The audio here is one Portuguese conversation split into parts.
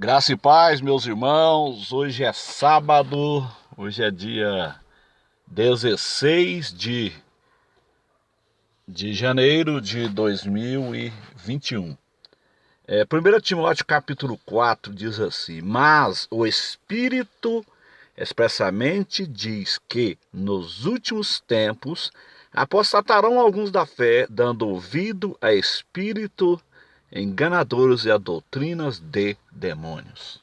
Graça e paz, meus irmãos. Hoje é sábado, hoje é dia 16 de janeiro de 2021. 1 Timóteo capítulo 4 diz assim: Mas o Espírito expressamente diz que nos últimos tempos apostatarão alguns da fé, dando ouvido a espírito enganadores e a doutrinas de demônios.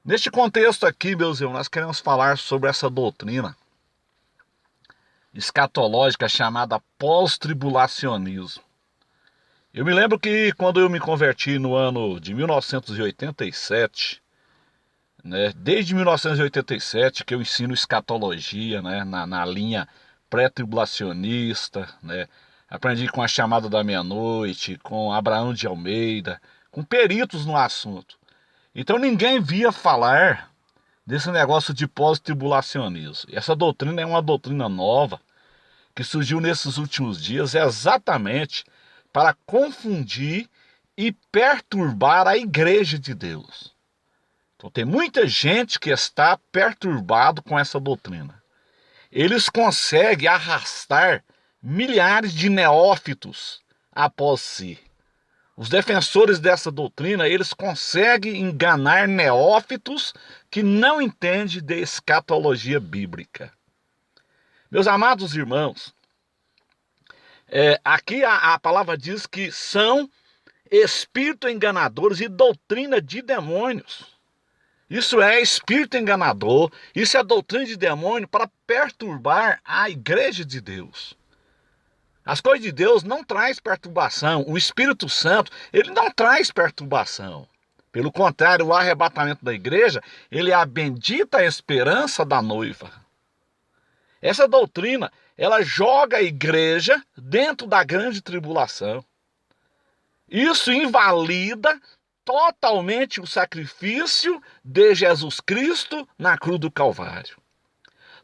Neste contexto aqui, meus irmãos, nós queremos falar sobre essa doutrina escatológica chamada pós-tribulacionismo. Eu me lembro que quando eu me converti no ano de 1987, desde 1987 que eu ensino escatologia, na linha pré-tribulacionista, aprendi com a Chamada da Meia-Noite, com Abraão de Almeida, com peritos no assunto. Então ninguém via falar desse negócio de pós-tribulacionismo. Essa doutrina é uma doutrina nova que surgiu nesses últimos dias exatamente para confundir e perturbar a igreja de Deus. Então tem muita gente que está perturbado com essa doutrina. Eles conseguem arrastar milhares de neófitos após si. Os defensores dessa doutrina, eles conseguem enganar neófitos que não entendem de escatologia bíblica. Meus amados irmãos, aqui a palavra diz que são espíritos enganadores e doutrina de demônios. Isso é espírito enganador, isso é doutrina de demônio para perturbar a igreja de Deus. As coisas de Deus não traz perturbação. O Espírito Santo, ele não traz perturbação. Pelo contrário, o arrebatamento da igreja, ele é a bendita esperança da noiva. Essa doutrina, ela joga a igreja dentro da grande tribulação. Isso invalida totalmente o sacrifício de Jesus Cristo na cruz do Calvário.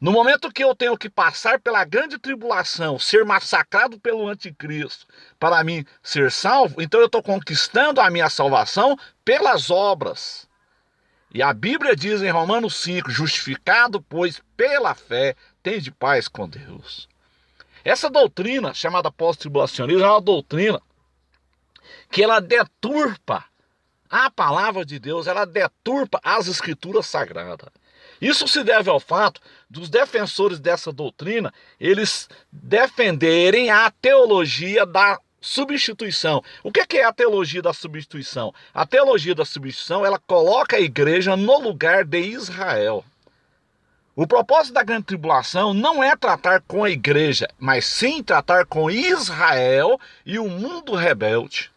No momento que eu tenho que passar pela grande tribulação, ser massacrado pelo anticristo, para mim ser salvo, então eu estou conquistando a minha salvação pelas obras. E a Bíblia diz em Romanos 5, justificado, pois, pela fé, tende paz com Deus. Essa doutrina, chamada pós-tribulacionismo, é uma doutrina que ela deturpa a palavra de Deus, ela deturpa as escrituras sagradas. Isso se deve ao fato dos defensores dessa doutrina, eles defenderem a teologia da substituição. O que é a teologia da substituição? A teologia da substituição, ela coloca a igreja no lugar de Israel. O propósito da grande tribulação não é tratar com a igreja, mas sim tratar com Israel e o mundo rebelde.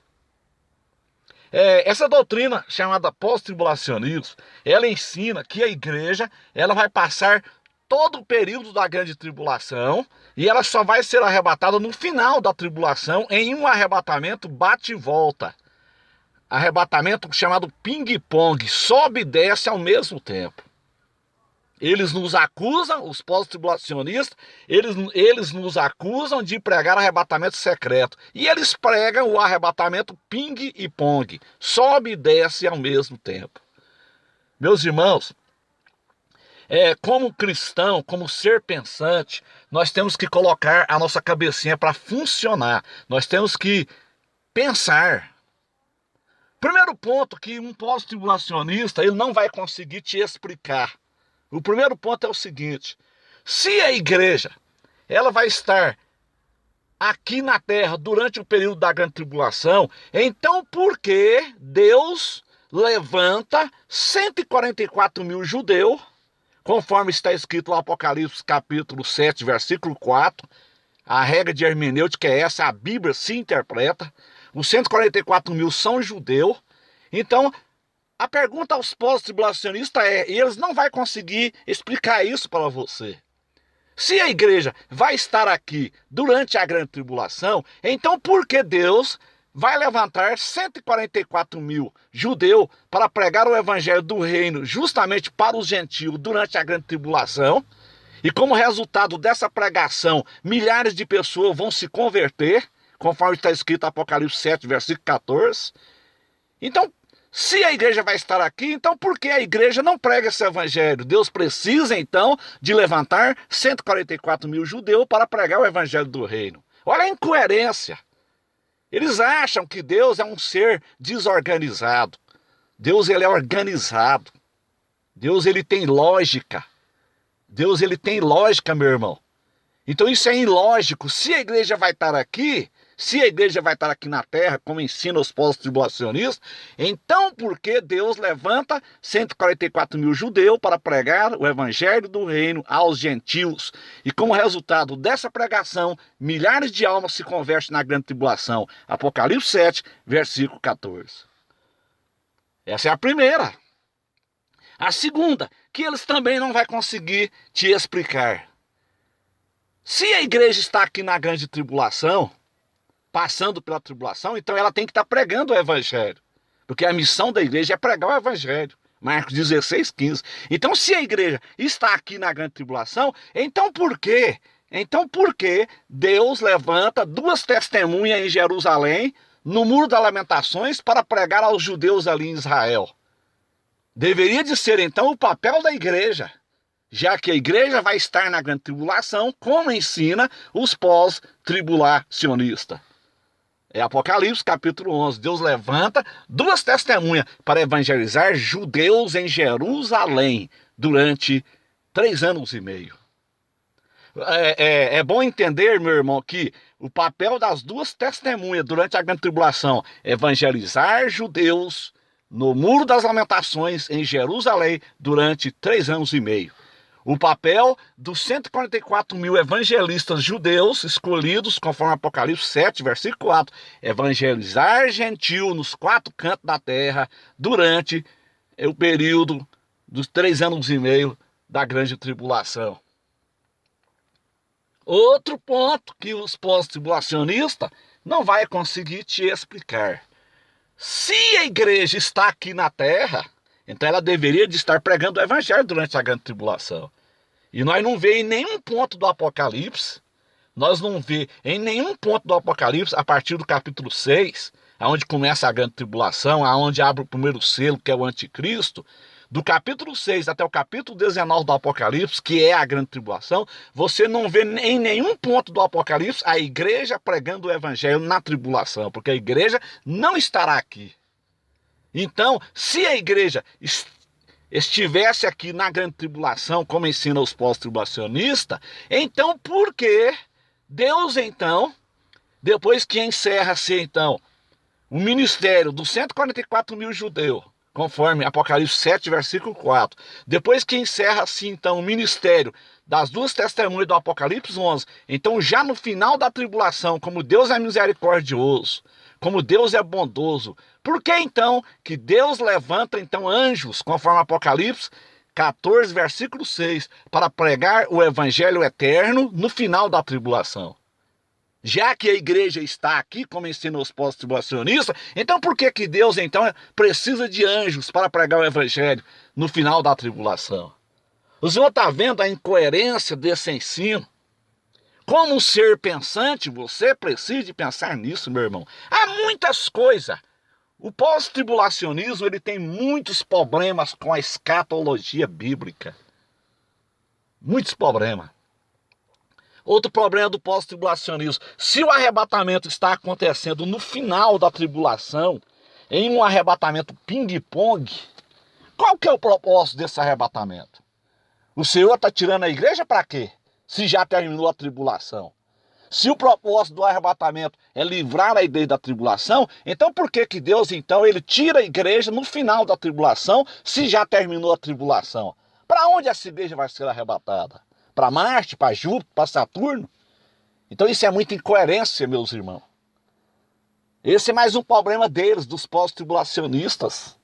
Essa doutrina chamada pós-tribulacionismo, ela ensina que a igreja ela vai passar todo o período da grande tribulação e ela só vai ser arrebatada no final da tribulação em um arrebatamento bate e volta. Arrebatamento chamado ping-pong, sobe e desce ao mesmo tempo. Eles nos acusam, os pós-tribulacionistas, eles nos acusam de pregar arrebatamento secreto. E eles pregam o arrebatamento ping e pong, sobe e desce ao mesmo tempo. Meus irmãos, como cristão, como ser pensante, nós temos que colocar a nossa cabecinha para funcionar. Nós temos que pensar. Primeiro ponto que um pós-tribulacionista ele não vai conseguir te explicar. O primeiro ponto é o seguinte: se a igreja ela vai estar aqui na terra durante o período da grande tribulação, então por que Deus levanta 144 mil judeus, conforme está escrito no Apocalipse capítulo 7, versículo 4, a regra de hermenêutica é essa, a Bíblia se interpreta, os 144 mil são judeus, então a pergunta aos pós-tribulacionistas e eles não vão conseguir explicar isso para você. Se a igreja vai estar aqui durante a grande tribulação, então por que Deus vai levantar 144 mil judeus para pregar o evangelho do reino justamente para os gentios durante a grande tribulação? E como resultado dessa pregação, milhares de pessoas vão se converter, conforme está escrito em Apocalipse 7, versículo 14. Então, Se a igreja vai estar aqui, então por que a igreja não prega esse evangelho? Deus precisa, então, de levantar 144 mil judeus para pregar o evangelho do reino. Olha a incoerência. Eles acham que Deus é um ser desorganizado. Deus, ele é organizado. Deus, ele tem lógica. Deus, ele tem lógica, meu irmão. Então isso é ilógico. Se a igreja vai estar aqui, se a igreja vai estar aqui na terra, como ensina os pós-tribulacionistas, então por que Deus levanta 144 mil judeus para pregar o evangelho do reino aos gentios? E como resultado dessa pregação, milhares de almas se convertem na grande tribulação. Apocalipse 7, versículo 14. Essa é a primeira. A segunda, que eles também não vão conseguir te explicar. Se a igreja está aqui na grande tribulação, passando pela tribulação, então ela tem que estar pregando o evangelho. Porque a missão da igreja é pregar o evangelho. Marcos 16, 15. Então, se a igreja está aqui na grande tribulação, então por quê? Então por que Deus levanta duas testemunhas em Jerusalém, no Muro das Lamentações, para pregar aos judeus ali em Israel? Deveria de ser, então, o papel da igreja, já que a igreja vai estar na grande tribulação, como ensina os pós-tribulacionistas. É Apocalipse capítulo 11. Deus levanta duas testemunhas para evangelizar judeus em durante 3 anos e meio. É bom entender, meu irmão, que o papel das duas testemunhas durante a grande tribulação é evangelizar judeus no Muro das Lamentações em Jerusalém durante 3 anos e meio. O papel dos 144 mil evangelistas judeus escolhidos, conforme Apocalipse 7, versículo 4, evangelizar gentil nos 4 cantos da terra durante o período dos 3 anos e meio da grande tribulação. Outro ponto que os pós-tribulacionistas não vai conseguir te explicar. Se a igreja está aqui na terra, então ela deveria de estar pregando o evangelho durante a grande tribulação. E nós não vemos em nenhum ponto do Apocalipse, a partir do capítulo 6, aonde começa a grande tribulação, aonde abre o primeiro selo, que é o anticristo, do capítulo 6 até o capítulo 19 do Apocalipse, que é a grande tribulação, você não vê em nenhum ponto do Apocalipse a igreja pregando o evangelho na tribulação, porque a igreja não estará aqui. Então, se a igreja estivesse aqui na grande tribulação, como ensina os pós-tribulacionistas, então por que Deus, então, depois que encerra-se, então, o ministério dos 144 mil judeus, conforme Apocalipse 7, versículo 4, depois que encerra-se, então, o ministério das duas testemunhas do Apocalipse 11, então já no final da tribulação, como Deus é misericordioso, como Deus é bondoso, por que então que Deus levanta então anjos, conforme Apocalipse 14, versículo 6, para pregar o evangelho eterno no final da tribulação? Já que a igreja está aqui, como ensina os pós-tribulacionistas, então por que que Deus então precisa de anjos para pregar o evangelho no final da tribulação? O senhor está vendo a incoerência desse ensino? Como um ser pensante, você precisa de pensar nisso, meu irmão. Há muitas coisas. O pós-tribulacionismo, ele tem muitos problemas com a escatologia bíblica. Muitos problemas. Outro problema do pós-tribulacionismo. Se o arrebatamento está acontecendo no final da tribulação, em um arrebatamento ping-pong, qual que é o propósito desse arrebatamento? O Senhor está tirando a igreja para quê? Se já terminou a tribulação. Se o propósito do arrebatamento é livrar a igreja da tribulação, então por que que Deus, então, ele tira a igreja no final da tribulação, se já terminou a tribulação? Para onde essa igreja vai ser arrebatada? Para Marte, para Júpiter, para Saturno? Então isso é muita incoerência, meus irmãos. Esse é mais um problema deles, dos pós-tribulacionistas.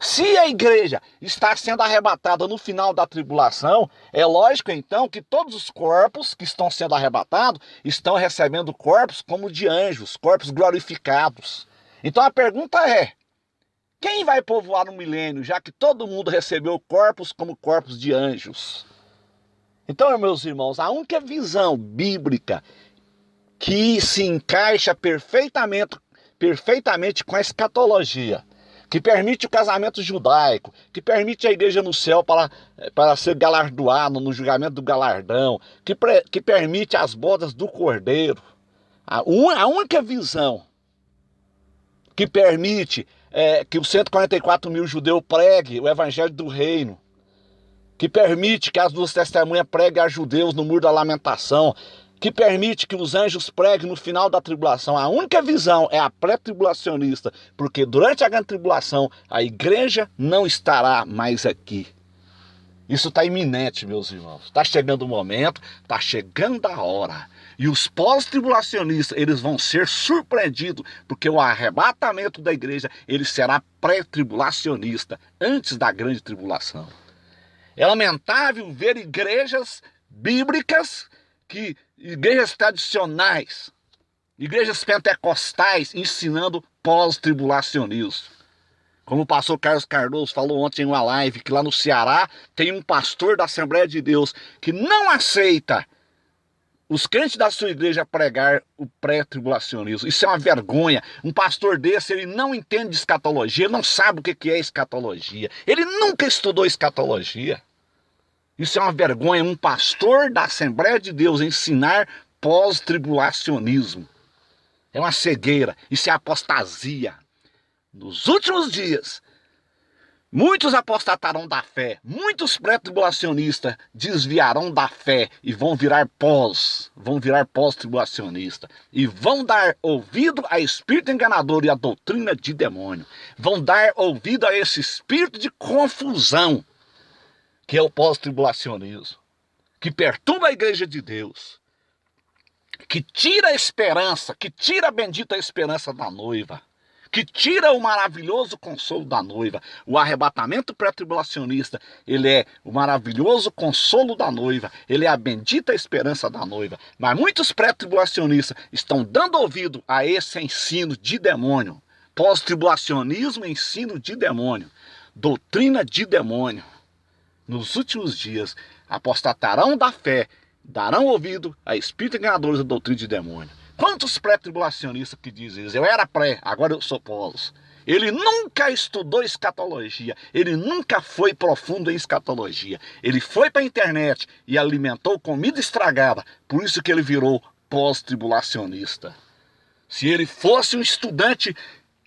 Se a igreja está sendo arrebatada no final da tribulação, é lógico então que todos os corpos que estão sendo arrebatados estão recebendo corpos como de anjos, corpos glorificados. Então a pergunta é, quem vai povoar no milênio, já que todo mundo recebeu corpos como corpos de anjos? Então, meus irmãos, a única visão bíblica que se encaixa perfeitamente com a escatologia, que permite o casamento judaico, que permite a igreja no céu para ser galardoado no julgamento do galardão, que permite as bodas do Cordeiro. A única visão que permite que os 144 mil judeus preguem o evangelho do reino, que permite que as duas testemunhas preguem a judeus no muro da lamentação, que permite que os anjos preguem no final da tribulação. A única visão é a pré-tribulacionista, porque durante a grande tribulação a igreja não estará mais aqui. Isso está iminente, meus irmãos. Está chegando o momento, está chegando a hora. E os pós-tribulacionistas, eles vão ser surpreendidos, porque o arrebatamento da igreja, ele será pré-tribulacionista, antes da grande tribulação. É lamentável ver igrejas bíblicas, igrejas tradicionais, igrejas pentecostais ensinando pós-tribulacionismo. Como o pastor Carlos Cardoso falou ontem em uma live, que lá no Ceará tem um pastor da Assembleia de Deus que não aceita os crentes da sua igreja pregar o pré-tribulacionismo. Isso é uma vergonha. Um pastor desse, ele não entende de escatologia, ele não sabe o que é escatologia. Ele nunca estudou escatologia. Isso é uma vergonha, um pastor da Assembleia de Deus ensinar pós-tribulacionismo. É uma cegueira, isso é apostasia. Nos últimos dias, muitos apostatarão da fé, muitos pré-tribulacionistas desviarão da fé e vão virar pós-tribulacionistas. E vão dar ouvido a espírito enganador e a doutrina de demônio. Vão dar ouvido a esse espírito de confusão, que é o pós-tribulacionismo, que perturba a igreja de Deus, que tira a esperança, que tira a bendita esperança da noiva, que tira o maravilhoso consolo da noiva. O arrebatamento pré-tribulacionista, ele é o maravilhoso consolo da noiva, ele é a bendita esperança da noiva. Mas muitos pré-tribulacionistas estão dando ouvido a esse ensino de demônio. Pós-tribulacionismo, ensino de demônio, doutrina de demônio. Nos últimos dias, apostatarão da fé, darão ouvido a espíritos enganadores da doutrina de demônio. Quantos pré-tribulacionistas que dizem isso? Eu era pré, agora eu sou pós. Ele nunca estudou escatologia, ele nunca foi profundo em escatologia. Ele foi para a internet e alimentou comida estragada, por isso que ele virou pós-tribulacionista. Se ele fosse um estudante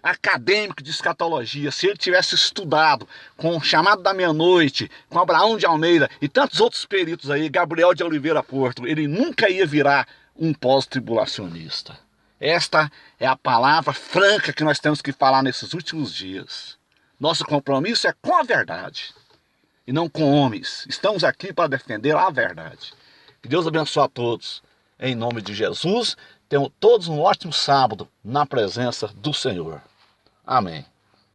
acadêmico de escatologia, se ele tivesse estudado com o Chamado da Meia-Noite, com Abraão de Almeida e tantos outros peritos aí, Gabriel de Oliveira Porto, ele nunca ia virar um pós-tribulacionista. Esta é a palavra franca que nós temos que falar nesses últimos dias. Nosso compromisso é com a verdade e não com homens. Estamos aqui para defender a verdade. Que Deus abençoe a todos. Em nome de Jesus, tenham todos um ótimo sábado na presença do Senhor. Amém.